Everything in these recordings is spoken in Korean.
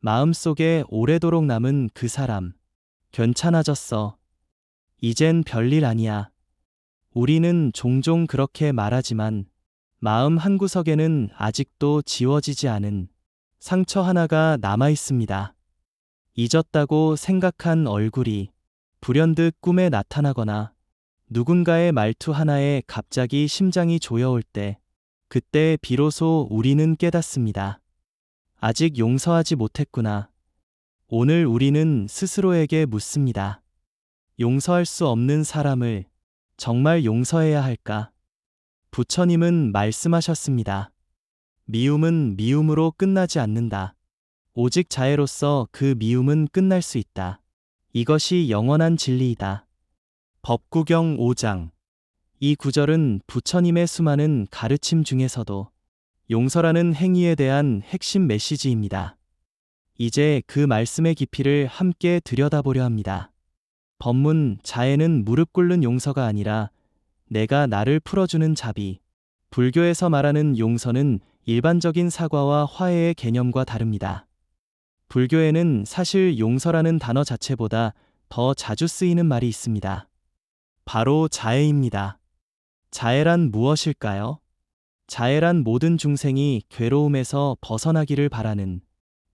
마음속에 오래도록 남은 그 사람. 괜찮아졌어. 이젠 별일 아니야. 우리는 종종 그렇게 말하지만 마음 한구석에는 아직도 지워지지 않은 상처 하나가 남아 있습니다. 잊었다고 생각한 얼굴이 불현듯 꿈에 나타나거나 누군가의 말투 하나에 갑자기 심장이 조여올 때, 그때 비로소 우리는 깨닫습니다. 아직 용서하지 못했구나. 오늘 우리는 스스로에게 묻습니다. 용서할 수 없는 사람을 정말 용서해야 할까? 부처님은 말씀하셨습니다. 미움은 미움으로 끝나지 않는다. 오직 자애로서 그 미움은 끝날 수 있다. 이것이 영원한 진리이다. 법구경 5장. 이 구절은 부처님의 수많은 가르침 중에서도 용서라는 행위에 대한 핵심 메시지입니다. 이제 그 말씀의 깊이를 함께 들여다보려 합니다. 법문 자애는 무릎 꿇는 용서가 아니라 내가 나를 풀어주는 자비. 불교에서 말하는 용서는 일반적인 사과와 화해의 개념과 다릅니다. 불교에는 사실 용서라는 단어 자체보다 더 자주 쓰이는 말이 있습니다. 바로 자애입니다. 자애란 무엇일까요? 자애란 모든 중생이 괴로움에서 벗어나기를 바라는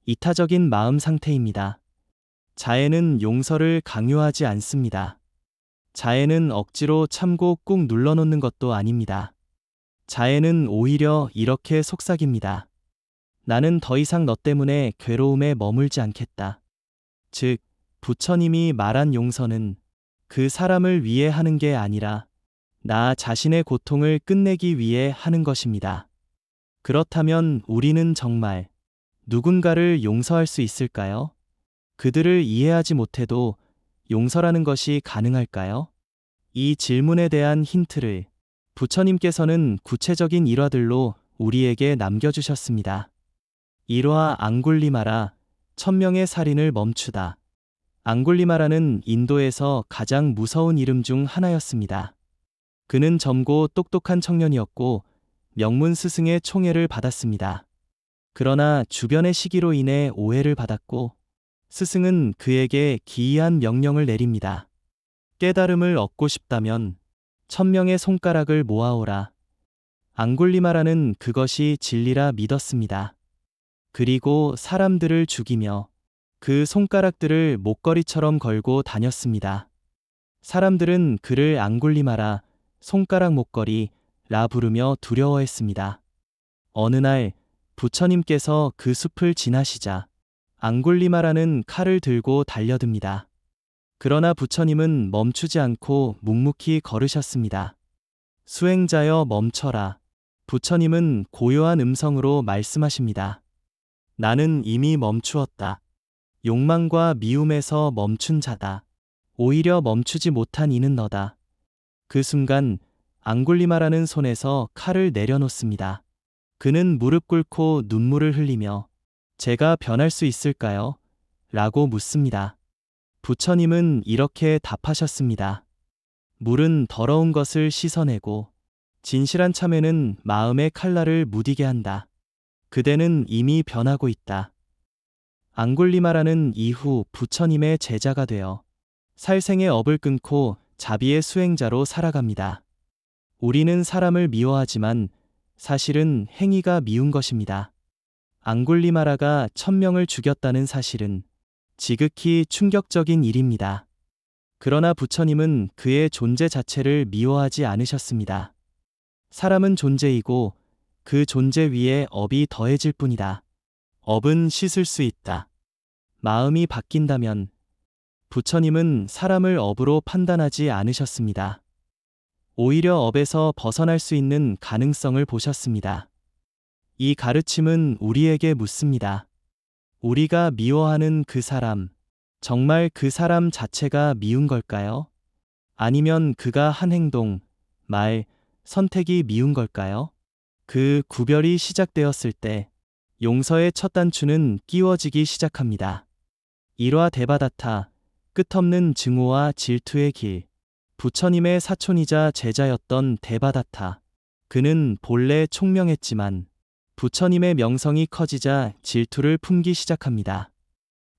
이타적인 마음 상태입니다. 자애는 용서를 강요하지 않습니다. 자애는 억지로 참고 꾹 눌러놓는 것도 아닙니다. 자애는 오히려 이렇게 속삭입니다. 나는 더 이상 너 때문에 괴로움에 머물지 않겠다. 즉, 부처님이 말한 용서는 그 사람을 위해 하는 게 아니라 나 자신의 고통을 끝내기 위해 하는 것입니다. 그렇다면 우리는 정말 누군가를 용서할 수 있을까요? 그들을 이해하지 못해도 용서라는 것이 가능할까요? 이 질문에 대한 힌트를 부처님께서는 구체적인 일화들로 우리에게 남겨주셨습니다. 1화 앙굴리마라, 1000명의 살인을 멈추다. 앙굴리마라는 인도에서 가장 무서운 이름 중 하나였습니다. 그는 젊고 똑똑한 청년이었고 명문 스승의 총애를 받았습니다. 그러나 주변의 시기로 인해 오해를 받았고 스승은 그에게 기이한 명령을 내립니다. 깨달음을 얻고 싶다면 1000명의 손가락을 모아오라. 앙굴리마라는 그것이 진리라 믿었습니다. 그리고 사람들을 죽이며 그 손가락들을 목걸이처럼 걸고 다녔습니다. 사람들은 그를 앙굴리마라, 손가락 목걸이라 부르며 두려워했습니다. 어느 날 부처님께서 그 숲을 지나시자 앙굴리마라는 칼을 들고 달려듭니다. 그러나 부처님은 멈추지 않고 묵묵히 걸으셨습니다. 수행자여 멈춰라. 부처님은 고요한 음성으로 말씀하십니다. 나는 이미 멈추었다. 욕망과 미움에서 멈춘 자다. 오히려 멈추지 못한 이는 너다. 그 순간 앙굴리마라는 손에서 칼을 내려놓습니다. 그는 무릎 꿇고 눈물을 흘리며 제가 변할 수 있을까요? 라고 묻습니다. 부처님은 이렇게 답하셨습니다. 물은 더러운 것을 씻어내고 진실한 참회는 마음의 칼날을 무디게 한다. 그대는 이미 변하고 있다. 앙굴리마라는 이후 부처님의 제자가 되어 살생의 업을 끊고 자비의 수행자로 살아갑니다. 우리는 사람을 미워하지만 사실은 행위가 미운 것입니다. 앙굴리마라가 1000명을 죽였다는 사실은 지극히 충격적인 일입니다. 그러나 부처님은 그의 존재 자체를 미워하지 않으셨습니다. 사람은 존재이고 그 존재 위에 업이 더해질 뿐이다. 업은 씻을 수 있다. 마음이 바뀐다면 부처님은 사람을 업으로 판단하지 않으셨습니다. 오히려 업에서 벗어날 수 있는 가능성을 보셨습니다. 이 가르침은 우리에게 묻습니다. 우리가 미워하는 그 사람, 정말 그 사람 자체가 미운 걸까요? 아니면 그가 한 행동, 말, 선택이 미운 걸까요? 그 구별이 시작되었을 때 용서의 첫 단추는 끼워지기 시작합니다. 1화 데바다타, 끝없는 증오와 질투의 길. 부처님의 사촌이자 제자였던 데바다타. 그는 본래 총명했지만 부처님의 명성이 커지자 질투를 품기 시작합니다.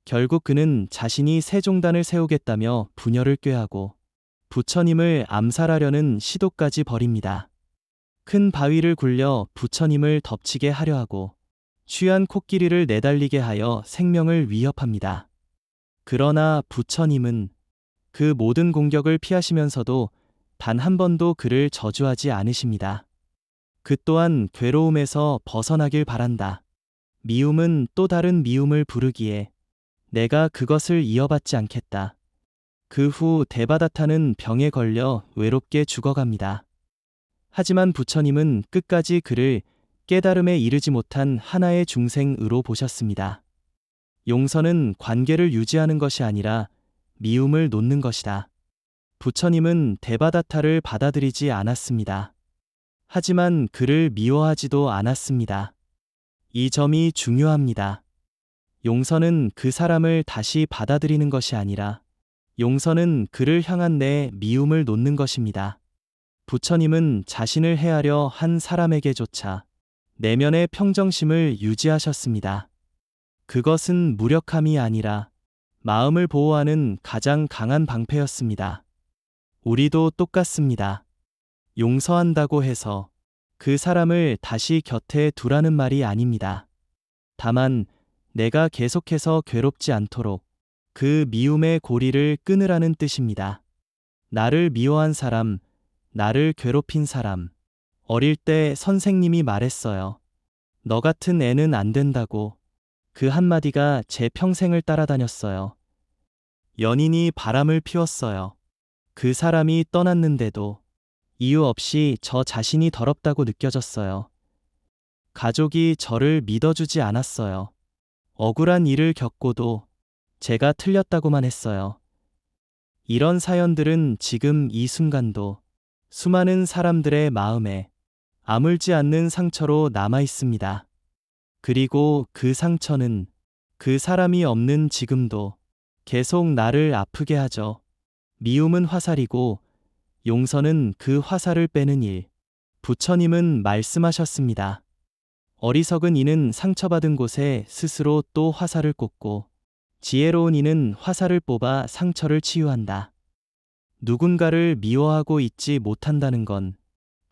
결국 그는 자신이 세종단을 세우겠다며 부녀를 꾀하고 부처님을 암살하려는 시도까지 벌입니다. 큰 바위를 굴려 부처님을 덮치게 하려 하고 취한 코끼리를 내달리게 하여 생명을 위협합니다. 그러나 부처님은 그 모든 공격을 피하시면서도 단 한 번도 그를 저주하지 않으십니다. 그 또한 괴로움에서 벗어나길 바란다. 미움은 또 다른 미움을 부르기에 내가 그것을 이어받지 않겠다. 그 후 데바다타는 병에 걸려 외롭게 죽어갑니다. 하지만 부처님은 끝까지 그를 깨달음에 이르지 못한 하나의 중생으로 보셨습니다. 용서는 관계를 유지하는 것이 아니라 미움을 놓는 것이다. 부처님은 데바다타를 받아들이지 않았습니다. 하지만 그를 미워하지도 않았습니다. 이 점이 중요합니다. 용서는 그 사람을 다시 받아들이는 것이 아니라 용서는 그를 향한 내 미움을 놓는 것입니다. 부처님은 자신을 해하려 한 사람에게조차 내면의 평정심을 유지하셨습니다. 그것은 무력함이 아니라 마음을 보호하는 가장 강한 방패였습니다. 우리도 똑같습니다. 용서한다고 해서 그 사람을 다시 곁에 두라는 말이 아닙니다. 다만 내가 계속해서 괴롭지 않도록 그 미움의 고리를 끊으라는 뜻입니다. 나를 미워한 사람, 나를 괴롭힌 사람. 어릴 때 선생님이 말했어요. 너 같은 애는 안 된다고. 그 한마디가 제 평생을 따라다녔어요. 연인이 바람을 피웠어요. 그 사람이 떠났는데도 이유 없이 저 자신이 더럽다고 느껴졌어요. 가족이 저를 믿어주지 않았어요. 억울한 일을 겪고도 제가 틀렸다고만 했어요. 이런 사연들은 지금 이 순간도 수많은 사람들의 마음에 아물지 않는 상처로 남아 있습니다. 그리고 그 상처는 그 사람이 없는 지금도 계속 나를 아프게 하죠. 미움은 화살이고 용서는 그 화살을 빼는 일. 부처님은 말씀하셨습니다. 어리석은 이는 상처받은 곳에 스스로 또 화살을 꽂고 지혜로운 이는 화살을 뽑아 상처를 치유한다. 누군가를 미워하고 있지 못한다는 건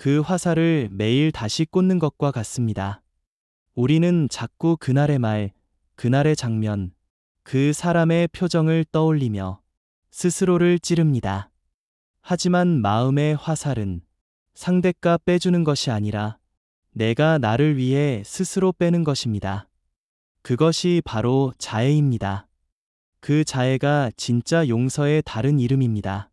그 화살을 매일 다시 꽂는 것과 같습니다. 우리는 자꾸 그날의 말, 그날의 장면, 그 사람의 표정을 떠올리며 스스로를 찌릅니다. 하지만 마음의 화살은 상대가 빼주는 것이 아니라 내가 나를 위해 스스로 빼는 것입니다. 그것이 바로 자애입니다. 그 자애가 진짜 용서의 다른 이름입니다.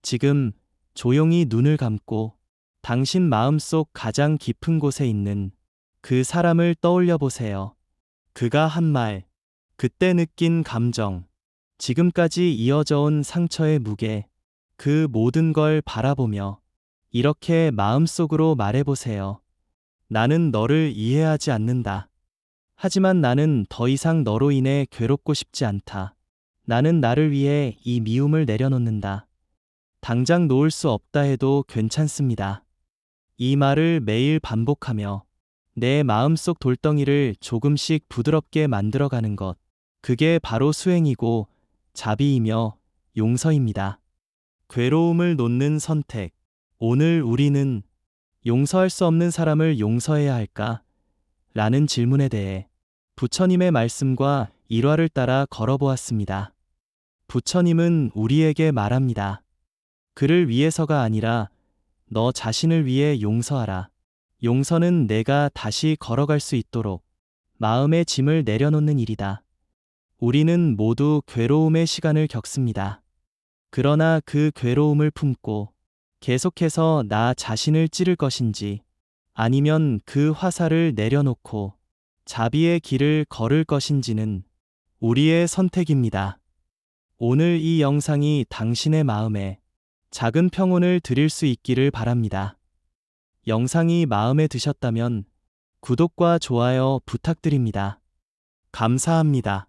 지금 조용히 눈을 감고 당신 마음속 가장 깊은 곳에 있는 그 사람을 떠올려 보세요. 그가 한 말, 그때 느낀 감정, 지금까지 이어져 온 상처의 무게, 그 모든 걸 바라보며 이렇게 마음속으로 말해보세요. 나는 너를 이해하지 않는다. 하지만 나는 더 이상 너로 인해 괴롭고 싶지 않다. 나는 나를 위해 이 미움을 내려놓는다. 당장 놓을 수 없다 해도 괜찮습니다. 이 말을 매일 반복하며 내 마음속 돌덩이를 조금씩 부드럽게 만들어가는 것. 그게 바로 수행이고 자비이며 용서입니다. 괴로움을 놓는 선택. 오늘 우리는 용서할 수 없는 사람을 용서해야 할까? 라는 질문에 대해 부처님의 말씀과 일화를 따라 걸어보았습니다. 부처님은 우리에게 말합니다. 그를 위해서가 아니라 너 자신을 위해 용서하라. 용서는 내가 다시 걸어갈 수 있도록 마음의 짐을 내려놓는 일이다. 우리는 모두 괴로움의 시간을 겪습니다. 그러나 그 괴로움을 품고 계속해서 나 자신을 찌를 것인지 아니면 그 화살을 내려놓고 자비의 길을 걸을 것인지는 우리의 선택입니다. 오늘 이 영상이 당신의 마음에 작은 평온을 드릴 수 있기를 바랍니다. 영상이 마음에 드셨다면 구독과 좋아요 부탁드립니다. 감사합니다.